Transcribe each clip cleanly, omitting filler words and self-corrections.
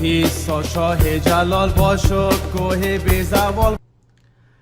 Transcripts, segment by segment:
توهی شاه جلال باشو کوه بی زوال.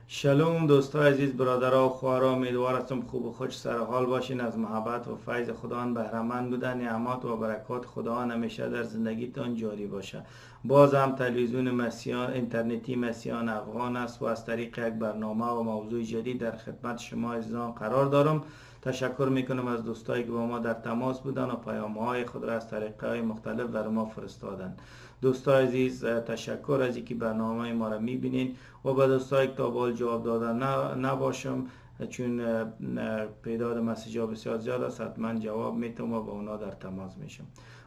شلوم دوستای عزیز، برادرها و خواهرها، امیدوار هستم خوب و خوش سر حال باشین. از محبت و فیض خداوند بهره‌مند بودن، نعمات و برکات خداوند همیشه در زندگیتان جاری باشه. باز هم تلویزیون مسیحیان اینترنتی مسیحیان افغان است و از طریق یک برنامه و موضوع جدید در خدمت شما عزیزان قرار دارم. تشکر میکنم از دوستایی که با ما در تماس بودن و پیام‌های خود را از طریق‌های مختلف بر ما فرستادن. دوستای عزیز، تشکر از اینکه برنامه ما را میبینین و به دوستایی که تا بال جواب دادن نباشم، چون پیداد مسیج ها بسیار زیاد است، حتما جواب میتونم و با اونا در تماس میشم.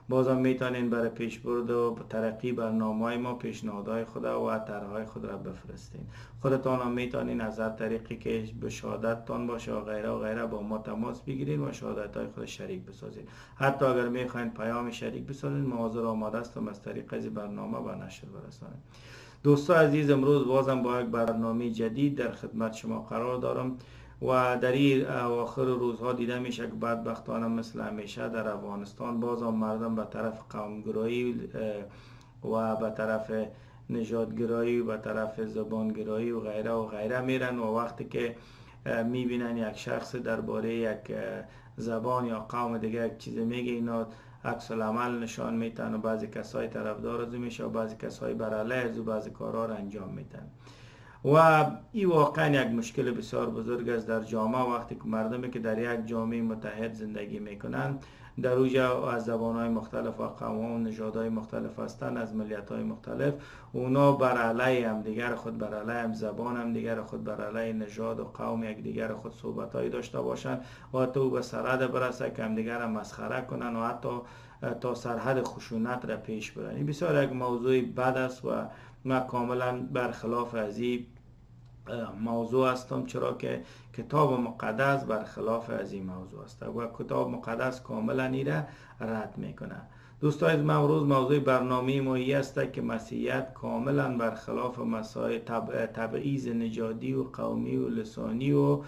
بازم میتونین برای پیشبرد و ترقی برنامه ما پیشنهادهای خود و طرحهای خود را بفرستین. خودتان هم میتونین از هر طریقی که به شهادتتان باشه و غیره با ما تماس بگیرین و شهادت های خود شریک بسازین. حتی اگر میخواین پیام شریک بسازین، ما حاضر آماده هستم از طریق از برنامه به نشر برسانیم. دوستان عزیز، امروز بازم با یک برنامه جدید در خدمت شما قرار دارم و در این آخر روزها دیده میشه که بدبختانه مثل همیشه در افغانستان بازم مردم به طرف قومگرایی و به طرف نژادگرایی و به طرف زبانگرایی و غیره میرن، و وقتی که میبینن یک شخص درباره یک زبان یا قوم دیگه یک چیز میگه، اینا عکس العمل نشان میتن و بعضی کسای طرفدار از میشه و بعضی کسای بر علیه از بعضی کارها را انجام میتن. و این واقعا یک مشکل بسیار بزرگ است در جامعه. وقتی که مردمی که در یک جامعه متحد زندگی میکنن، در اوجا از زبانهای مختلف و قوم‌ها و نژادهای مختلف هستند، از ملیت‌های مختلف، اونا بر علیه هم دیگر خود، بر علیه هم زبان هم دیگر خود، بر علیه نژاد و قوم یک دیگر خود صحبت‌های داشته باشند و حتی به سرحد برسه که هم دیگر هم مسخره کنن و حتی تا سرحد خشونت را پیش برن. این بسیار یک موضوع بد است و ما کاملا برخلاف از این موضوع هستم، چرا که کتاب مقدس برخلاف از این موضوع است و کتاب مقدس کاملا این را رد میکنه. دوستان، من امروز موضوع برنامه ما است که مسیحیت کاملا برخلاف مسائل تبعیض نژادی و قومی و لسانی و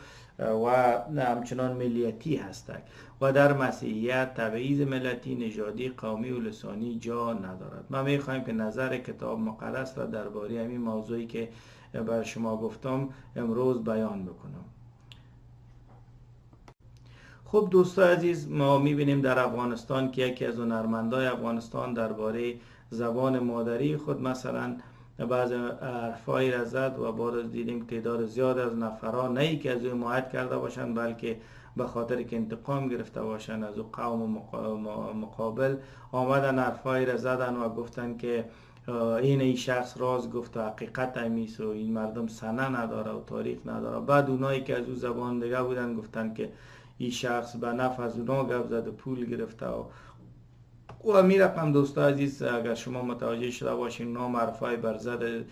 همچنان ملیتی هست و در مسیحیت تبعیض ملتی، نژادی، قومی و لسانی جا ندارد. ما میخوایم که نظر کتاب مقدس را درباره همین موضوعی که بر شما گفتم امروز بیان بکنم. خب دوستان عزیز، ما میبینیم در افغانستان که یکی از هنرمندای افغانستان درباره زبان مادری خود مثلا بعض حرفایی را زد و بعد دیدیم تعداد زیاد از نفرها نه ای که از او حمایت کرده باشند، بلکه به خاطر که انتقام گرفته باشند از او قوم مقابل آمدن حرفایی را زدن و گفتن که این شخص راز گفت و حقیقت همیست و این مردم سنه نداره و تاریخ نداره. بعد اونایی که از او زبان دیگه بودن گفتن که این شخص به نفع از اونا گپ زد و پول گرفته و میرقم. دوستا عزیز، اگر شما متوجه شده باشین، نام حرفای برزد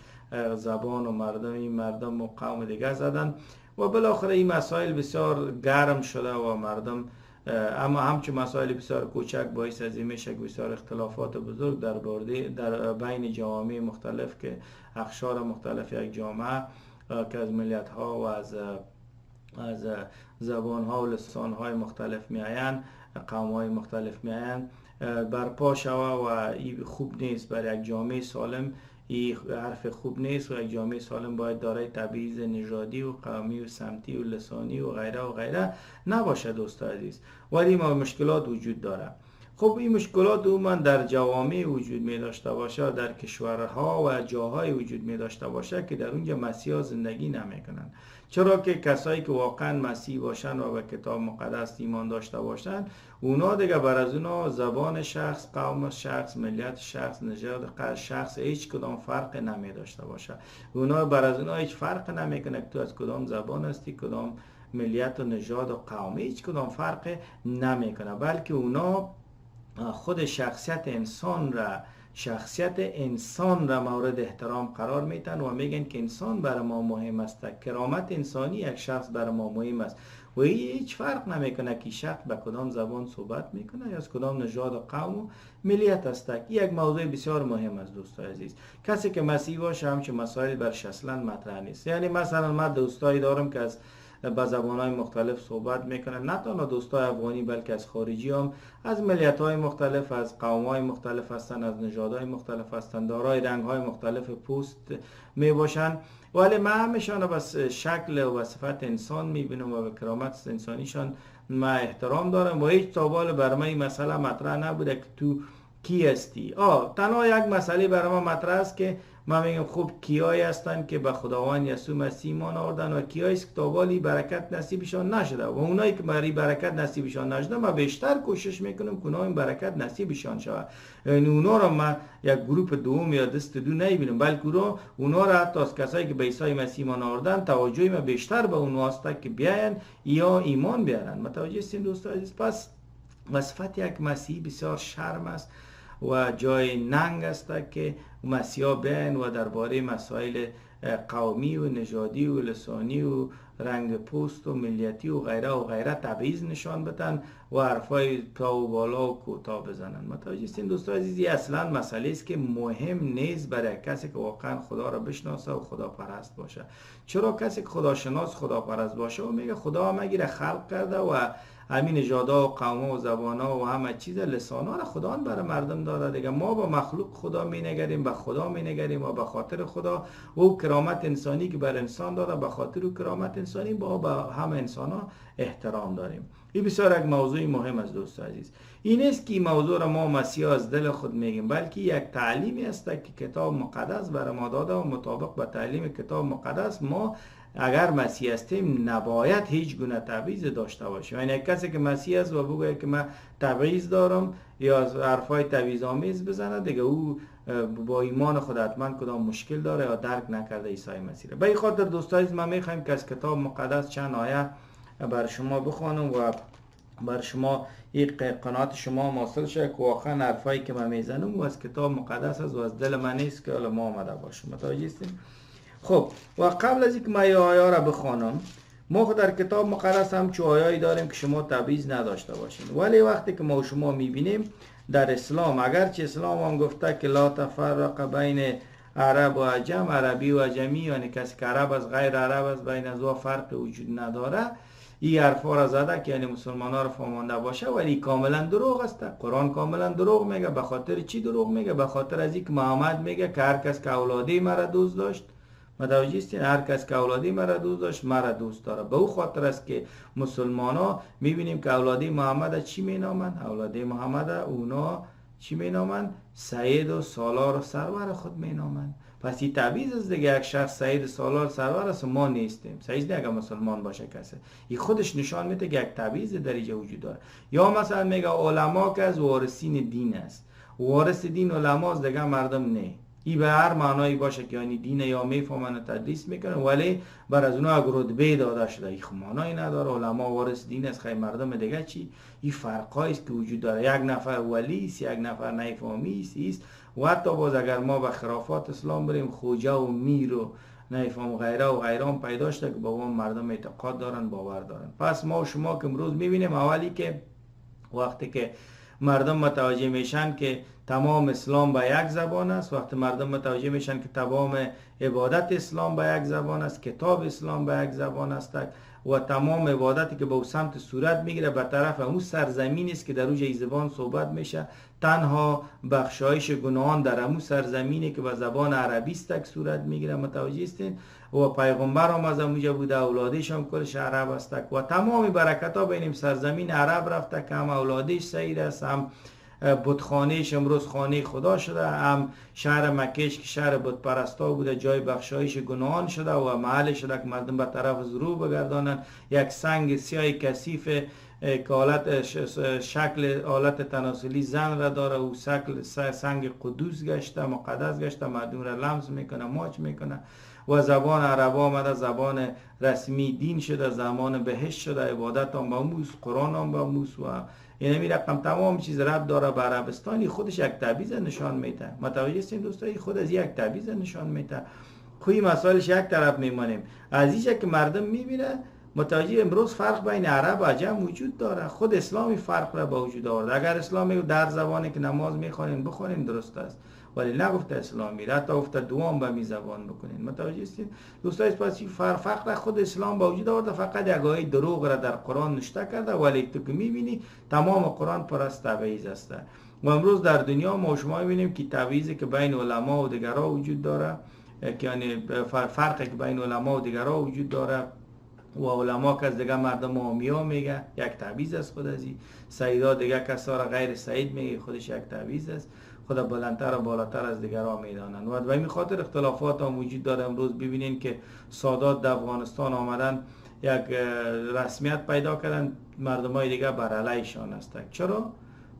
زبان و مردم و قوم دیگه زدن و بالاخره این مسائل بسیار گرم شده و مردم، اما همچون مسائل بسیار کوچک باعث از این میشه که بسیار اختلافات بزرگ در بین جوامع مختلف که اقشار مختلف یک جامعه که از ملیت ها و از زبان ها و لسان های مختلف میآیند، قوم های مختلف میآیند، برپا شوه و این خوب نیست برای یک جامعه سالم. این حرف خوب نیست و یک جامعه سالم باید دارای تبعیض نژادی و قومی و سمتی و لسانی و غیره نباشه دوستان عزیز. ولی ما مشکلات وجود داره. خب این مشکلات عموما در جوامع وجود می داشته باشه، در کشورها و جاهای وجود می داشته باشه که در اونجا مسیحا زندگی نمی کنن، چرا که کسایی که واقعا مسیحی باشن و به کتاب مقدس ایمان داشته باشن، اونا دیگه بر از اونا زبان شخص، قوم شخص، ملیت شخص، نژاد شخص هیچ کدام فرق نمی داشته باشه. اونا بر از اونا هیچ فرق نمی کنه که تو از کدام زبان هستی، کدام ملیت و نژاد و قوم، هیچ کدام فرق نمی کنه، بلکه اونا خود شخصیت انسان را مورد احترام قرار میتن و میگن که انسان برای ما مهم است، کرامت انسانی یک شخص برای ما مهم است و هیچ فرق نمیکنه که شخص به کدام زبان صحبت میکنه یا از کدام نژاد و قوم و ملیت است. یک موضوع بسیار مهم است دوستان عزیز. کسی که مسیحی باشه همچون مسائل برش اصلا مطرح نیست. یعنی مثلا من دوستایی دارم که از به زبانهای مختلف صحبت میکنه، نه تنها دوستای افغانی بلکه از خارجی هم از ملیت‌های مختلف، از قوم‌های مختلف هستند، از نژادهای مختلف هستند، دارای رنگ‌های مختلف پوست می باشند، ولی من همیشان بس شکل و صفت انسان میبینم و به کرامت انسانیشان من احترام دارم و هیچ تابال بر من این مسئله مطرح نبوده که تو کی هستی. تنها یک مسئله برای ما مطرح است که ما میگم خوب کیایی هستند که به خداوند یسوع مسیح ایمان آوردن و کیایی است که تابالی برکت نصیبشان نشده و اونایی که برای برکت نصیبشان نشده ما بیشتر کوشش میکنم که اونها این برکت نصیبشان شود. یعنی اونا رو ما یک گروه دوم یا دست دو نمیبینم، بلکه اونا را حتی از کسایی که به عیسی مسیح ایمان آوردن توجه ما بیشتر به اونها است که بیاین یا ایمان بیارن. متوجه هستین دوستان عزیز؟ پس وصفت یک مسیح بسیار شرم است و جای ننگ است که مسیحا بیاین و درباره مسائل قومی و نژادی و لسانی و رنگ پوست و ملیتی و غیره تبعیض نشان بدن و حرفای تا و بالا و کوتاه بزنن. متوجه هستین دوستان عزیز؟ اصلا مسئله است که مهم نیست برای کسی که واقعا خدا را بشناسه و خدا پرست باشه. چرا کسی که خدا شناس خدا پرست باشه و میگه خدا مگی را خلق کرده و همین نژادها و قوم‌ها و زبان‌ها و همه چیز لسان‌ها را خدا برای مردم داده دیگه. ما با مخلوق خدا می‌نگریم، به خدا می‌نگریم و به خاطر خدا و کرامت انسانی که بر انسان داده به خاطر و کرامت انسانی با همه انسان‌ها احترام داریم. این بسیار یک موضوع مهم است دوست عزیز. این است که این موضوع را ما مسیح از دل خود میگیم، بلکه یک تعلیمی است که کتاب مقدس برای ما داده و مطابق با تعلیم کتاب مقدس ما اگر مسیح هستیم نباید هیچ گونه تبعیض داشته باشیم. یعنی کسی که مسیح است و بگه که من تبعیض دارم یا از حرفای تبعیض آمیز بزنه دیگه، او با ایمان خود حتما کدام مشکل داره یا درک نکرده عیسی مسیح را. به این خاطر دوستان ما میخوایم که از کتاب مقدس چند آیه بر شما بخوانم و بر شما یک قناعت شما حاصل شه که واقعا حرفایی که من میزنم و از کتاب مقدس است و از دل من نیست که حالا ما آمده باشم. متوجه هستین؟ خب و قبل از اینکه من این آیه را بخوانم، ما خود در کتاب مقدس هم چه آیه‌ای داریم که شما تبعیض نداشته باشین، ولی وقتی که ما شما میبینیم در اسلام، اگرچه اسلام هم گفته که لا تفرق بین عرب و عجم، عربی و عجمی، یعنی کسی که عرب از غیر عرب است بین از او فرق وجود نداره، این حرفا را زده که یعنی مسلمان ها را فهمانده باشه، ولی کاملا دروغ است. قرآن کاملا دروغ میگه. به خاطر چی دروغ میگه؟ به خاطر از اینکه محمد میگه که هر کس که اولادی مرا دوست داشت، متوجه هستین؟ هر کس که اولادی مرا دوست داشت مرا دوست داره. به او خاطر است که مسلمان ها میبینیم که اولادی محمد چی مینامند؟ اولادی محمد اونا چی مینامند؟ سید و سالار و سرور خود مینامند. پس این تبعیض است دیگه. یک شخص سید سالار سرور است، ما نیستیم. سید اگه مسلمان باشه کسی، این خودش نشان میده که یک تبعیض در اینجا وجود داره. یا مثلا میگه علما که از وارثین دین است، وارث دین علما است دیگه، مردم نه. این به هر معنایی باشه که یعنی دین یا میفهمن و تدریس میکنن، ولی بر از اونها اگر رتبه داده شده، این معنایی نداره. علما وارث دین است، خیلی مردم دیگه چی؟ این فرقایی است که وجود داره. یک نفر ولی است، یک نفر نیفهمی است. و حتی باز اگر ما به خرافات اسلام بریم، خوجه و میر و نیفهم غیره و غیران پیدا شده که با اون مردم اعتقاد دارن، باور دارن. پس ما و شما که امروز میبینیم، اولی که وقتی که مردم متوجه میشن که تمام اسلام به یک زبان است، وقتی مردم متوجه میشن که تمام عبادت اسلام به یک زبان است، کتاب اسلام به یک زبان است و تمام عبادتی که به او سمت صورت میگیره به طرف اون سرزمینی است که در اوج زبان صحبت میشه، تنها بخشایش گناهان در همون سرزمینی که به زبان عربی است صورت میگیره. متوجه هستین؟ و پیغمبر هم از اونجا بوده، اولادش هم کلش عرب است و تمام برکت ها بینیم سرزمین عرب رفته که هم اولادش سید است، هم بتخانهش امروز خانه خدا شده، هم شهر مکهش که شهر بت پرستا بوده جای بخشایش گناهان شده و محل شده که مردم به طرف ظهور بگردانند. یک سنگ سیاه کثیف که حالت شکل حالت تناسلی زن را داره، او سنگ قدوس گشته، مقدس گشته، مردم را لمس میکنه، ماچ میکنه و زبان عرب آمده زبان رسمی دین شده، زمان بهشت شده، عبادت هم با موس، قرآن هم با موس و این رقم تمام چیز رب داره به عربستانی. خودش یک تبعیض نشان میده. متوجه هستین دوستان؟ خود از یک تبعیض نشان میده. کوی مسائلش یک طرف میمانیم. از اینجا که مردم میبینه متوجه امروز فرق بین عرب و عجم وجود داره. خود اسلامی فرق را به وجود آورد. اگر اسلامی در زبانی که نماز میخوانین بخونین درست است، ولی نگفته اسلامی، حتی گفته دوام به می زبان بکنین. متوجه هستید دوستان؟ پس این فرق را خود اسلام به وجود آورده، فقط یگاهی دروغ را در قرآن نشته کرده، ولی تو که میبینی تمام قرآن پر از تبعیض است. و امروز در دنیا ما شما میبینیم که تبعیضی که بین علما و دیگرها وجود داره، که یعنی فرقی که بین علما و دیگرها وجود داره و علما که از دیگه مردم حامی‌ها میگه یک تبعیض است، خود از این سیدا دیگه کسا را غیر سعید میگه، خودش یک تبعیض است. خدا بلندتر و بالاتر از دیگرها میدانند و به این خاطر اختلافات هم وجود داره. امروز ببینین که سادات در افغانستان آمدن یک رسمیت پیدا کردن، مردمای دیگه بر علیهشان هستند. چرا؟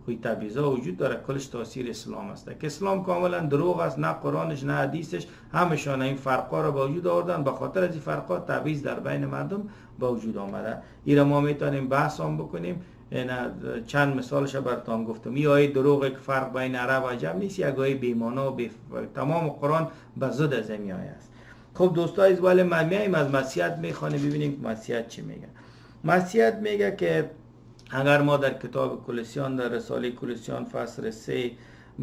خوی تبعیضا وجود داره، کلش تاثیر اسلام است که اسلام کاملا دروغ است، نه قرآنش نه حدیثش، همشان این فرقا را به وجود آوردن. به خاطر از این فرقا تبعیض در بین مردم به وجود آمده. این را ما میتونیم بحث هم بکنیم. چند مثالش براتون گفتم. این آیه دروغه که فرق بین عرب و عجم نیست، یک آیه بی‌معنا تمام قرآن به ضد از این آیه است. خب دوستان از ولی ما میایم از مسیحیت میخوانیم، ببینیم که مسیحیت چی میگه. مسیحیت میگه که اگر ما در کتاب کولوسیان در رساله کولوسیان فصل 3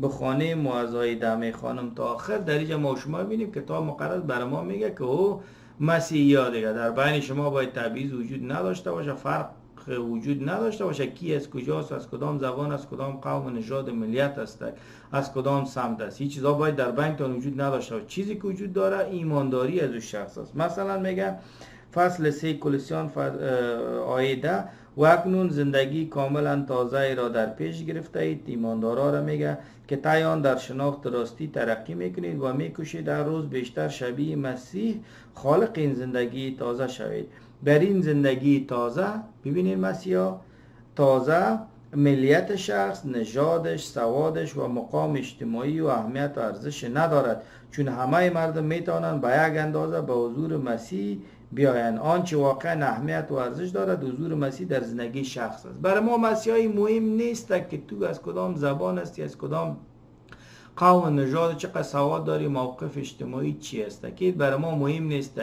بخوانیم و از آیه 10 میخوانم تا آخر، در اینجا ما شما ببینیم کتاب مقدس برای ما میگه که او مسیحی‌ها دیگه در بین شما باید تبعیض وجود نداشته باشه، فرق وجود نداشته باشه، کی از کجاست، از کدام زبان، از کدام قوم و نژاد و ملیت است، از کدام سمت است، این چیزا باید در بینتون وجود نداشته باشه. چیزی که وجود داره ایمانداری از اون شخص است. مثلا میگه فصل 3 کولوسیان آیه 10 و اکنون زندگی کاملا تازه را در پیش گرفته اید. ایماندارا را میگه که تایان در شناخت راستی ترقی میکنید و میکوشید در روز بیشتر شبیه مسیح خالق این زندگی تازه شوید. در این زندگی تازه ببینید مسیحا تازه ملیت شخص، نژادش، سوادش و مقام اجتماعی و اهمیت و ارزش ندارد، چون همه مردم میتوانند به یک اندازه به حضور مسیح بیایند. آنچه واقعا اهمیت و ارزش دارد حضور مسیح در زندگی شخص است. برای ما مسیحایی مهم نیست که تو از کدام زبان هستی، از کدام قوم و نژاد، چقدر سواد داری، موقف اجتماعی چی است، که برای ما مهم نیست.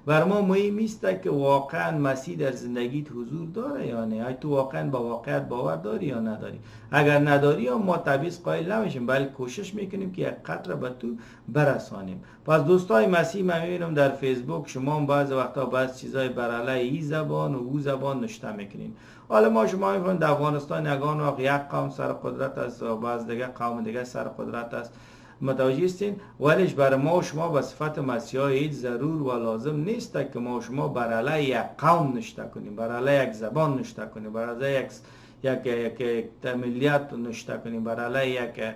برای ما مهم است که واقعا مسیح در زندگیت حضور داره یا نه، تو واقعا با واقعیت باور داری یا نداری. اگر نداری ما تبعیض قائل نمیشیم، بلکه کوشش میکنیم که یک قطره به تو برسانیم. پس دوستای مسیح من میبینم در فیسبوک شما بعضی وقتا بعضی چیزای بر علیه این زبان و او زبان نشته میکنین. حالا ما شما میفهمید در افغانستان یگان وقت یک قوم سر قدرت است و بعض دیگه قوم دیگه سر قدرت است، متوجه هستین؟ ولیش برای ما شما به صفت مسیحای هیچ ضرور و لازم نیست که ما شما بر علیه یک قوم نشته کنیم، بر علیه یک زبان نشته کنیم، بر علیه یک ملیت نشته کنیم، بر علیه یک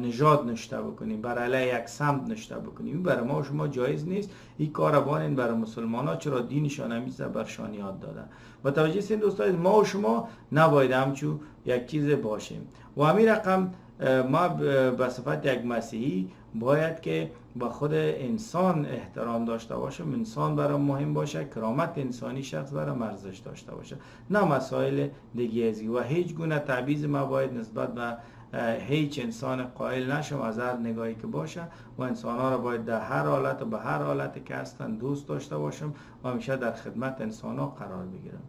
نژاد نشته بکنیم، بر علیه یک سمت نشته بکنیم. این برای ما شما جایز نیست. این کار بانین برای مسلمان ها، چرا دینشان همیشه برشان یاد داده. متوجه هستین دوستان؟ ما و شما نباید همچون یک چیز باشیم و همین رقم ما به صفت یک مسیحی باید که به خود انسان احترام داشته باشیم. انسان برای مهم باشه، کرامت انسانی شخص برای ارزش داشته باشه، نه مسائل دیگه ازی. و هیچ گونه تبعیض ما باید نسبت به هیچ انسان قائل نشم از هر نگاهی که باشه و انسان ها را باید در هر حالت و به هر حالت که هستن دوست داشته باشم و همیشه در خدمت انسان ها قرار بگیرم.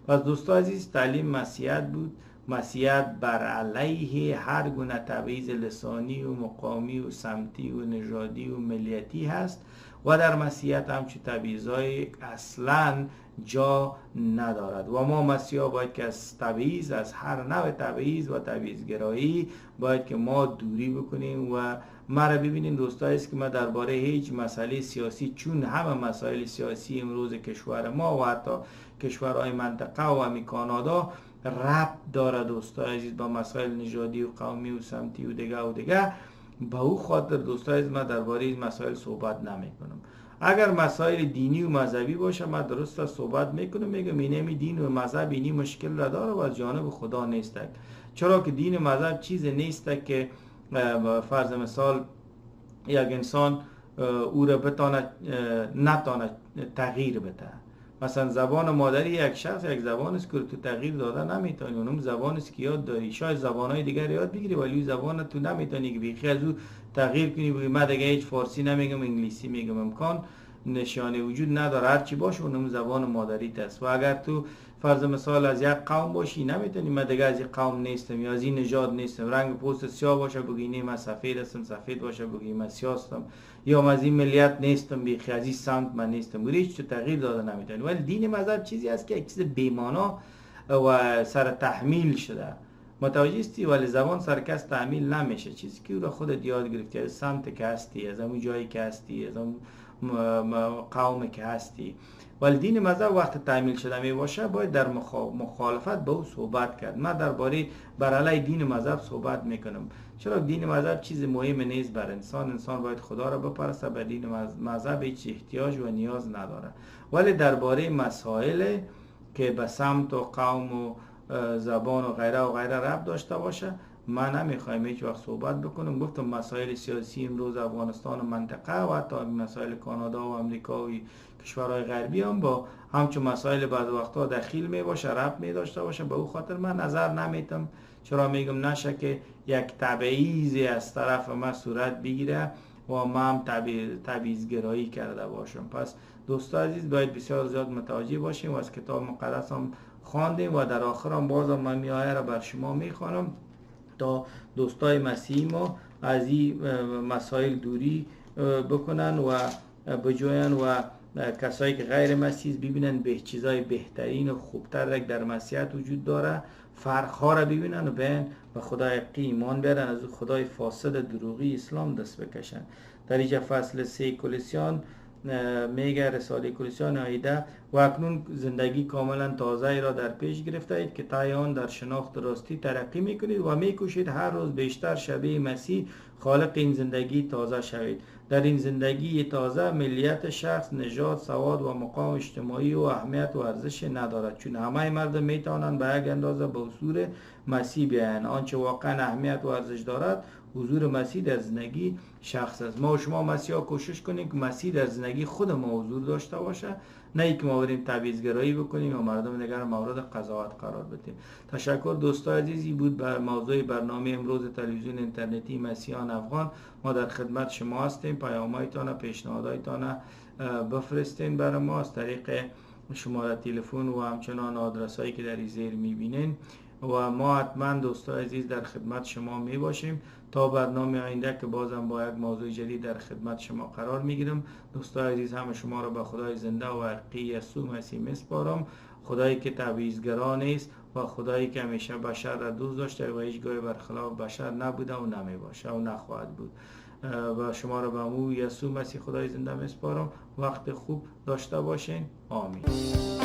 پس دوستان عزیز، تعلیم مسیحیت بود. مسیحیت بر علیه هر گونه تبعیض لسانی و مقامی و سمتی و نژادی و ملیتی هست و در مسیحیت همچون تبعیضای اصلا جا ندارد و ما مسیحا باید که از تبعیض، از هر نوع تبعیض و تبعیض‌گرایی باید که ما دوری بکنیم. و مرا ببینین دوستایی است که ما درباره هیچ مسئله سیاسی، چون همه مسائل سیاسی امروز کشور ما و حتی کشورهای منطقه و همی کانادا ربط داره دوستای عزیز با مسائل نژادی و قومی و سمتی و دیگه. به او خاطر دوستای عزیز ما درباره این مسائل صحبت نمیکنم. اگر مسائل دینی و مذهبی باشه ما درست صحبت میکنم، میگم اینمی دین و مذهب اینی مشکل را داره و از جانب خدا نیست. چرا که دین و مذهب چیز نیست که فرض مثال یک انسان او را نتانه تغییر بده. مثلا زبان مادری یک شخص یک زبان است که تو تغییر داده نمیتونی، اونم زبان است که یاد داری. شاید زبانهای دیگر یاد بگیری ولی اون زبان تو نمیتونی که بیخی از او تغییر کنی. بگی من دیگه هیچ فارسی نمیگم، انگلیسی میگم. امکان نشانه وجود نداره، هر چی باشه اونم زبان مادریت است. و اگر تو فرض مثال از یک قوم باشی، نمیتونی من دیگه از این قوم نیستم یا از این نژاد نیستم، رنگ پوست سیاه باشه بگی نه من سفید هستم، سفید باشه بگی من سیاه هستم، یا من از این ملیت نیستم بیخی از این سمت من نیستم، هیچ تغییر داده نمیتونی. ولی دین مذهب چیزی است که یک چیز بی‌معنا و سر تحمیل شده، متوجه استی؟ ولی زبان سر کس تحمیل نمیشه، چیزی که او را خودت یاد گرفتی از سمت که هستی، از اون جایی که هستی، از اون قوم که هستی. ولی دین مذهب وقت تعمیل شده می باشه باید در مخالفت به او صحبت کرد. من درباره بر علیه دین مذهب صحبت میکنم، چرا دین مذهب چیز مهم نیست بر انسان باید خدا را بپرسته، به دین مذهب هیچ احتیاج و نیاز نداره. ولی درباره مسائل که به سمت و قوم و زبان و غیره ربط داشته باشه من نمیخوایم هیچ وقت صحبت بکنم. گفتم مسائل سیاسی امروز افغانستان و منطقه و حتی مسائل کانادا و امریکا و کشورهای غربی هم با همچون مسائل بعض وقتا دخیل می باشه، ربط می داشته باشه. به او خاطر من نظر نمیتم، چرا میگم نشه که یک تبعیضی از طرف ما صورت بگیره و ما هم تبعیض‌گرایی کرده باشم. پس دوستان عزیز باید بسیار زیاد متوجه باشیم و از کتاب مقدس هم خواندیم و در آخر هم بازم من میایه را بر شما میخوانم تا دوستای مسیحی ما از این مسائل دوری بکنن و بجوین و کسایی که غیر مسیح ببینن به چیزای بهترین و خوبتر در مسیحیت وجود داره، فرقها را ببینن و بین به خدای حقیقی ایمان بیارن، از خدای فاسد دروغی اسلام دست بکشن. در اینجا فصل 3 کولوسیان میگه، رساله کولوسیان آیده و اکنون زندگی کاملا تازه را در پیش گرفته اید که طی آن در شناخت راستی ترقی میکنید و میکوشید هر روز بیشتر شبیه مسیح خالق این زندگی تازه شوید. در این زندگی تازه ملیت شخص، نژاد، سواد و مقام اجتماعی و اهمیت و ارزش ندارد، چون همه مردم میتوانند به یک اندازه به حضور مسیح بیایند. آنچه واقعا اهمیت و ارزش دارد حضور مسیح در زندگی شخص است. ما و شما مسیحا کوشش کنیم که مسیح در زندگی خود ما حضور داشته باشه، نه اینکه ما بریم تبعیض‌گرایی بکنیم و مردم دیگر مورد قضاوت قرار بدیم. تشکر دوستان عزیزی بود بر موضوع برنامه امروز تلویزیون اینترنتی مسیحیان افغان. ما در خدمت شما هستیم، پیام‌هایتان، پیشنهاداتان بفرستین برای ما از طریق شماره تلفن و همچنان آدرسایی که در زیر می‌بینین و ما حتما دوستان عزیز در خدمت شما می باشیم تا برنامه آینده که بازم با یک موضوع جدید در خدمت شما قرار میگیرم. دوستان عزیز همه شما را به خدای زنده و حقیقی یسوع مسیح میسپارم، خدایی که تبعیض‌گرا نیست و خدایی که همیشه بشر را دوست داشته و هیچگاه برخلاف بشر نبوده و نمی باشه و نخواهد بود. و شما را به امو یسوع مسیح خدای زنده میسپارم. وقت خوب داشته باشین. آمین.